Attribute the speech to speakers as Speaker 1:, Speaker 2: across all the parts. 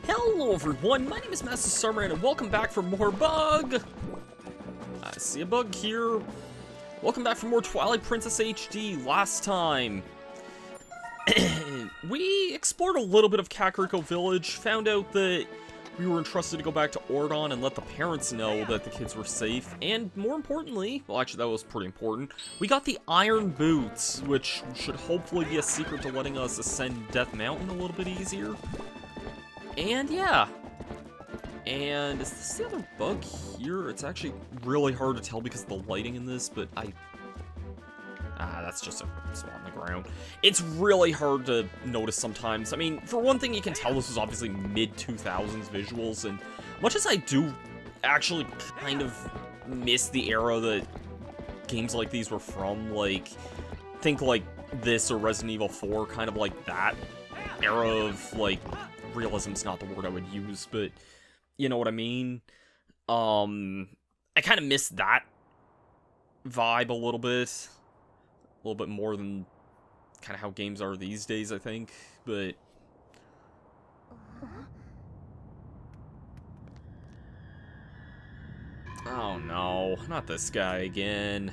Speaker 1: Hello everyone, my name is Masterstarman and welcome back for more bug! I see a bug here. Welcome back for more Twilight Princess HD. Last time, we explored a little bit of Kakariko Village, found out that we were entrusted to go back to Ordon and let the parents know that the kids were safe, and more importantly, well actually that was pretty important, we got the iron boots, which should hopefully be a secret to letting us ascend Death Mountain a little bit easier. And yeah. And is this the other bug here? It's actually really hard to tell because of the lighting in this, but that's just a spot on the ground. It's really hard to notice sometimes. I mean, for one thing, you can tell this was obviously mid-2000s visuals, and much as I do actually kind of miss the era that games like these were from, like, think like this or Resident Evil 4, kind of like that era of, like, realism's not the word I would use, but you know what I mean? I kind of miss that vibe a little bit more than kind of how games are these days, I think, but oh no, not this guy again.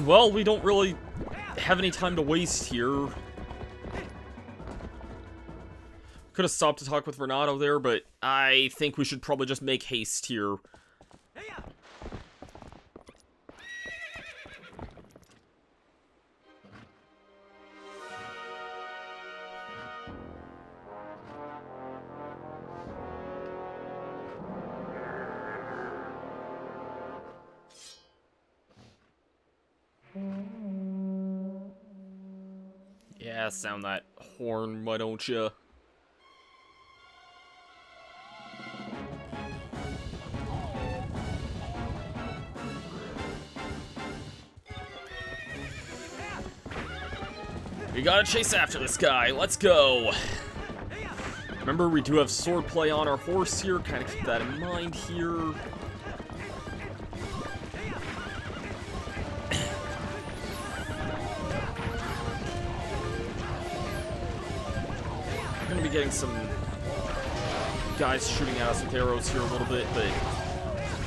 Speaker 1: Well, we don't really have any time to waste here. Could have stopped to talk with Renato there, but I think we should probably just make haste here. Yeah, sound that horn, why don't you? We gotta chase after this guy, let's go! Remember, we do have swordplay on our horse here, kind of keep that in mind here. Gonna be getting some guys shooting at us with arrows here a little bit, but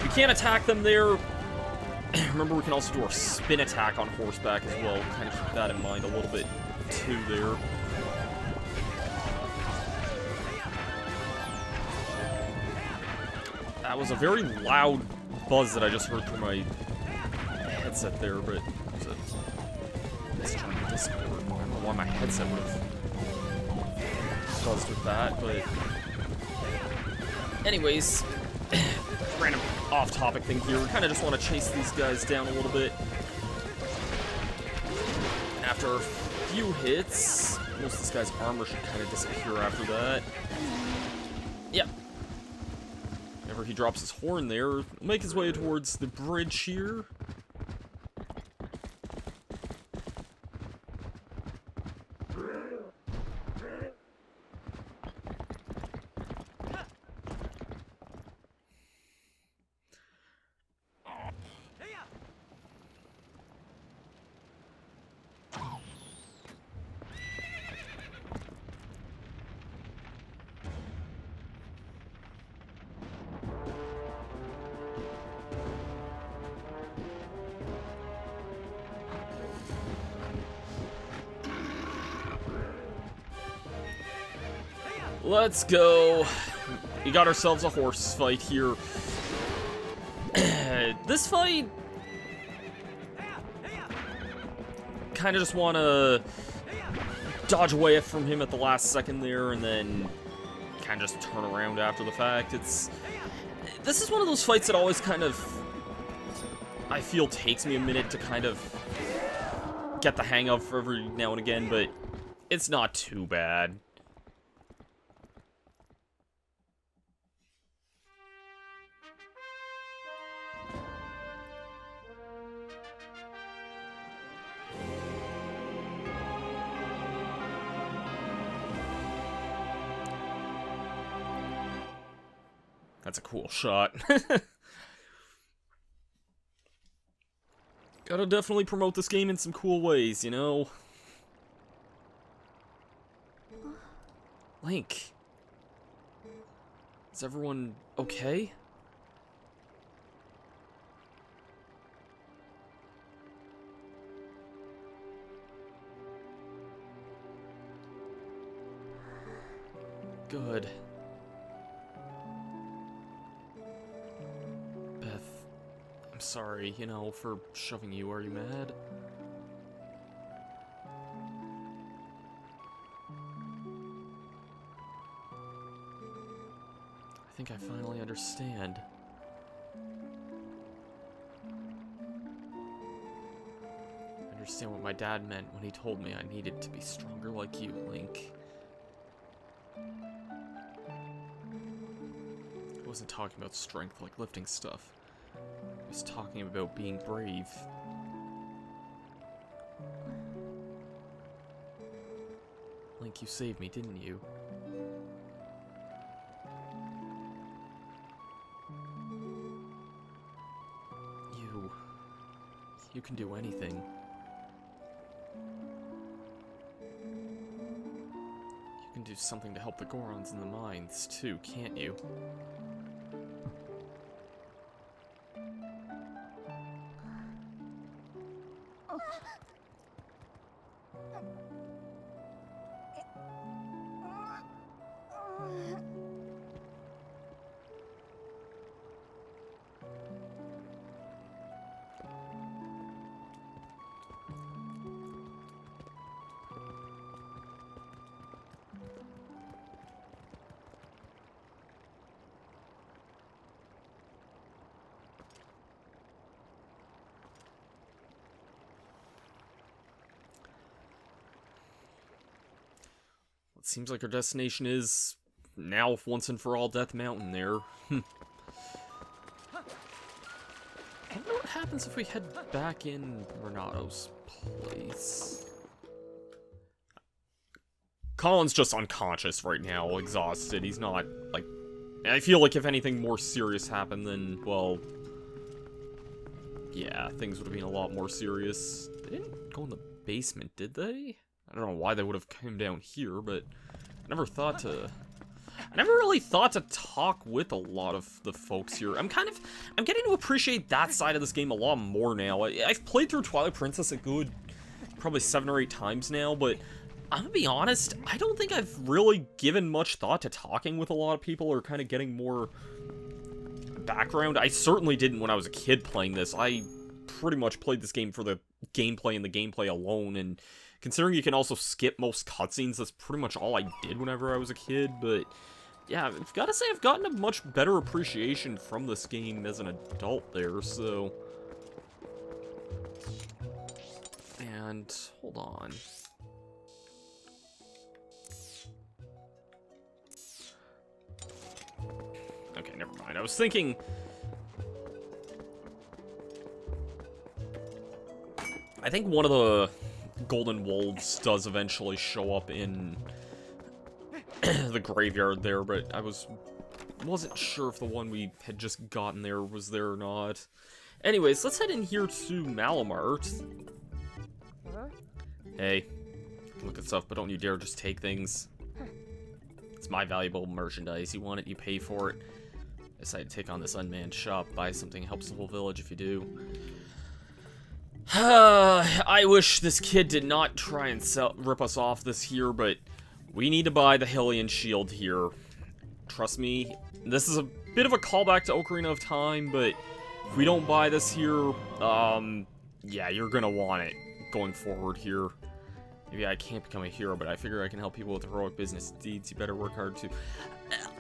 Speaker 1: we can't attack them there. Remember, we can also do our spin attack on horseback as well. Kind of keep that in mind a little bit too there. That was a very loud buzz that I just heard through my headset there, but it's trying to Discord. I don't know why my headset would have buzzed with that, but anyways, random off-topic thing here. We kind of just want to chase these guys down a little bit. After a few hits, most of this guy's armor should kind of disappear after that. Yep. Whenever he drops his horn there, he'll make his way towards the bridge here. Let's go. We got ourselves a horse fight here. This fight... kind of just want to dodge away from him at the last second there, and then kind of just turn around after the fact. This is one of those fights that always kind of, I feel, takes me a minute to kind of get the hang of for every now and again, but it's not too bad. That's a cool shot. Gotta definitely promote this game in some cool ways, you know? Link. Is everyone okay? Good. I'm sorry, you know, for shoving you. Are you mad? I think I finally understand. I understand what my dad meant when he told me I needed to be stronger like you, Link. I wasn't talking about strength like lifting stuff. I was talking about being brave. Link, you saved me, didn't you? You can do anything. You can do something to help the Gorons in the mines, too, can't you? It seems like our destination is now once and for all Death Mountain there. I wonder what happens if we head back in Renato's place. Colin's just unconscious right now, exhausted. He's not, like... I feel like if anything more serious happened, then, well... yeah, things would have been a lot more serious. They didn't go in the basement, did they? I don't know why they would have come down here, but I never really thought to talk with a lot of the folks here. I'm getting to appreciate that side of this game a lot more now. I've played through Twilight Princess a good, probably 7 or 8 times now, but I'm gonna be honest, I don't think I've really given much thought to talking with a lot of people or kind of getting more background. I certainly didn't when I was a kid playing this. I pretty much played this game for the gameplay and the gameplay alone, and considering you can also skip most cutscenes, that's pretty much all I did whenever I was a kid, but yeah, I've got to say I've gotten a much better appreciation from this game as an adult there, so... And, hold on. Okay, never mind. I was thinking... I think one of the Golden Wolves does eventually show up in the graveyard there, but I wasn't sure if the one we had just gotten there was there or not. Anyways, let's head in here to Malamart. Hey, you can look at stuff, but don't you dare just take things. It's my valuable merchandise. You want it, you pay for it. I decided to take on this unmanned shop, buy something, helps the whole village if you do. I wish this kid did not try and rip us off this here, but We need to buy the Hylian shield here. Trust me, this is a bit of a callback to Ocarina of Time, but if we don't buy this here, yeah, you're gonna want it going forward here. Maybe I can't become a hero, but I figure I can help people with heroic business deeds. You better work hard too.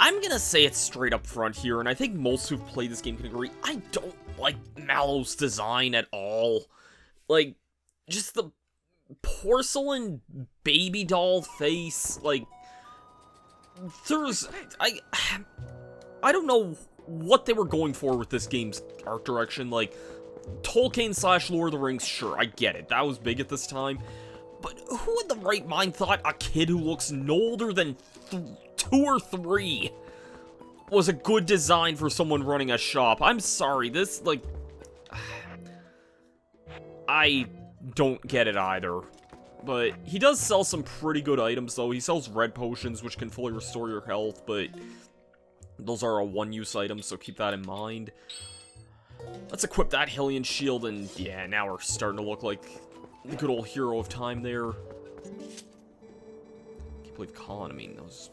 Speaker 1: I'm gonna say it straight up front here, and I think most who've played this game can agree, I don't like Mallow's design at all. Like, just the porcelain baby doll face, like, I don't know what they were going for with this game's art direction. Like, Tolkien / Lord of the Rings, sure, I get it, that was big at this time, but who in the right mind thought a kid who looks no older than 2 or 3 was a good design for someone running a shop? I'm sorry, this, like, I don't get it either. But he does sell some pretty good items, though. He sells red potions, which can fully restore your health, but those are a one-use item, so keep that in mind. Let's equip that Hylian shield, and yeah, now we're starting to look like the good old hero of time there. Can't believe Colin, I mean, that was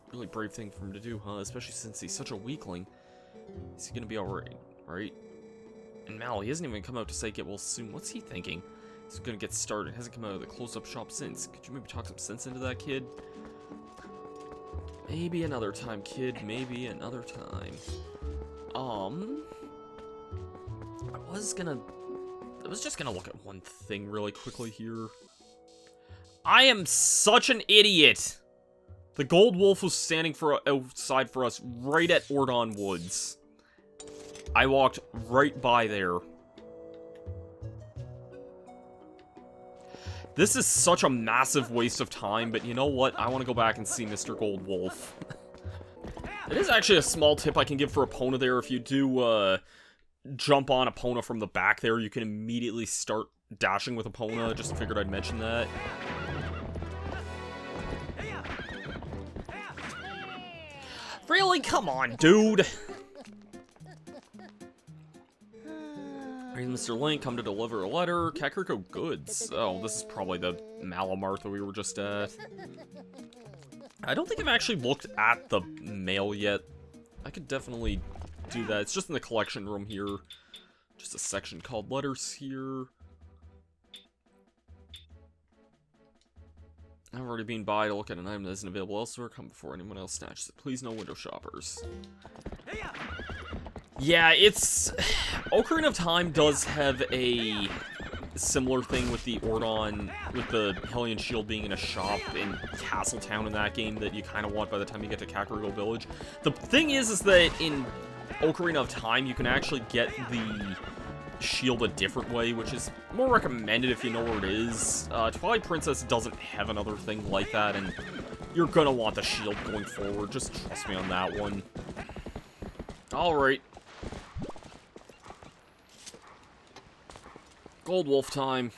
Speaker 1: a really brave thing for him to do, huh? Especially since he's such a weakling. Is he gonna be alright, right? And Mal, he hasn't even come out to say get well soon. What's he thinking? He's gonna get started. Hasn't come out of the closed-up shop since. Could you maybe talk some sense into that, kid? Maybe another time, kid. Maybe another time. I was just gonna look at one thing really quickly here. I am such an idiot! The gold wolf was standing outside for us right at Ordon Woods. I walked right by there. This is such a massive waste of time, but you know what? I want to go back and see Mr. Gold Wolf. It is actually a small tip I can give for Epona there. If you do jump on Epona from the back there, you can immediately start dashing with Epona. Just figured I'd mention that. Really? Come on, dude! Mr. Link, come to deliver a letter. Kakariko Goods. Oh, this is probably the Malamart that we were just at. I don't think I've actually looked at the mail yet. I could definitely do that. It's just in the collection room here. Just a section called letters here. I've already been by to look at an item that isn't available elsewhere. Come before anyone else snatches it. Please no window shoppers. Yeah, it's... Ocarina of Time does have a similar thing with the Ordon, with the Hylian shield being in a shop in Castletown in that game that you kind of want by the time you get to Kakariko Village. The thing is that in Ocarina of Time, you can actually get the shield a different way, which is more recommended if you know where it is. Twilight Princess doesn't have another thing like that, and you're gonna want the shield going forward. Just trust me on that one. Alright. Gold Wolf time.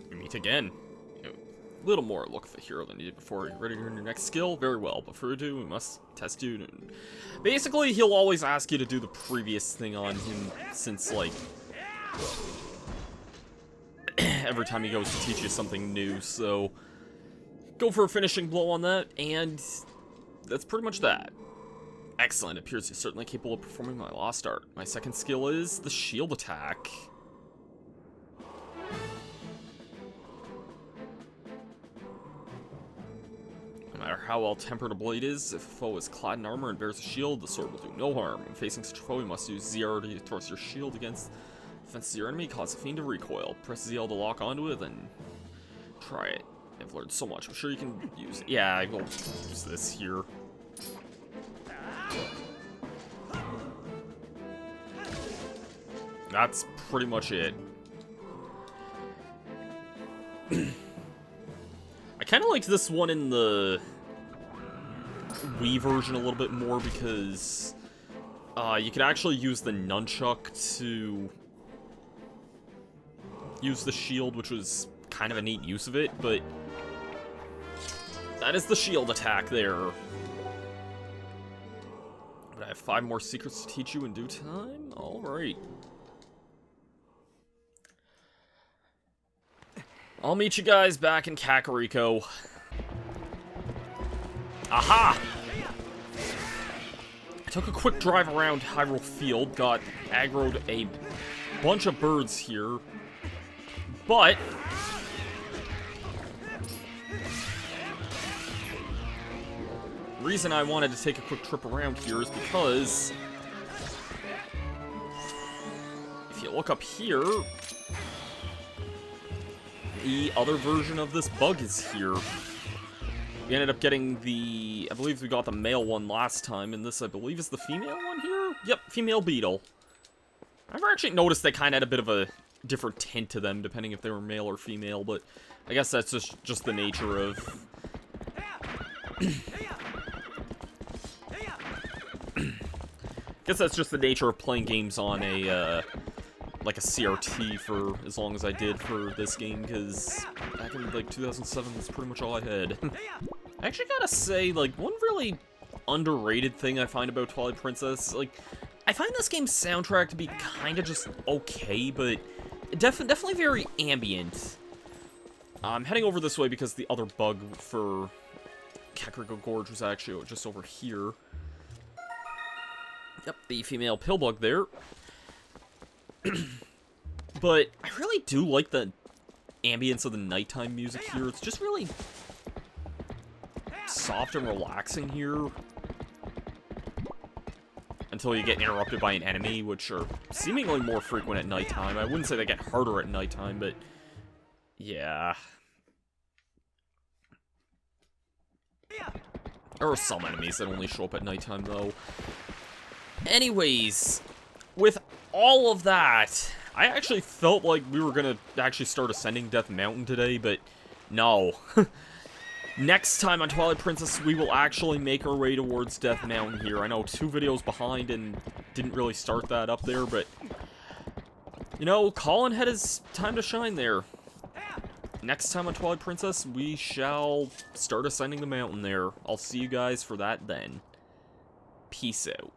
Speaker 1: We meet again. A little more look of the hero than you did before. You ready to learn your next skill? Very well. Before we do, we must test you. Basically, he'll always ask you to do the previous thing on him since, like, every time he goes to teach you something new, so go for a finishing blow on that, and that's pretty much that. Excellent, it appears you're certainly capable of performing my lost art. My second skill is the shield attack. No matter how well-tempered a blade is, if a foe is clad in armor and bears a shield, the sword will do no harm. When facing such a foe, you must use ZR to thrust your shield against defense your enemy, cause the fiend to recoil. Press ZL to lock onto it, then try it. I've learned so much. I'm sure you can use it. Yeah, I will use this here. That's pretty much it. I kind of liked this one in the Wii version a little bit more because you could actually use the nunchuck to use the shield, which was kind of a neat use of it, but that is the shield attack there. But I have 5 more secrets to teach you in due time? Alright. I'll meet you guys back in Kakariko. Aha! I took a quick drive around Hyrule Field, got aggroed a bunch of birds here, but the reason I wanted to take a quick trip around here is because if you look up here, the other version of this bug is here. We ended up getting the, I believe we got the male one last time, and this, I believe, is the female one here? Yep, female beetle. I've never actually noticed they kind of had a bit of a different tint to them, depending if they were male or female, but I guess that's just the nature of... guess that's just the nature of playing games on a, like a CRT for as long as I did for this game, because back in, like, 2007, that's pretty much all I had. I actually gotta say, like, one really underrated thing I find about Twilight Princess, like, I find this game's soundtrack to be kind of just okay, but definitely very ambient. I'm heading over this way because the other bug for Kakariko Gorge was actually just over here. Yep, the female pill bug there. But I really do like the ambience of the nighttime music here. It's just really soft and relaxing here. Until you get interrupted by an enemy, which are seemingly more frequent at nighttime. I wouldn't say they get harder at nighttime, but yeah. There are some enemies that only show up at nighttime, though. Anyways, with all of that, I actually felt like we were gonna actually start ascending Death Mountain today, but no. Next time on Twilight Princess, we will actually make our way towards Death Mountain here. I know 2 videos behind and didn't really start that up there, but you know, Colin had his time to shine there. Next time on Twilight Princess, we shall start ascending the mountain there. I'll see you guys for that then. Peace out.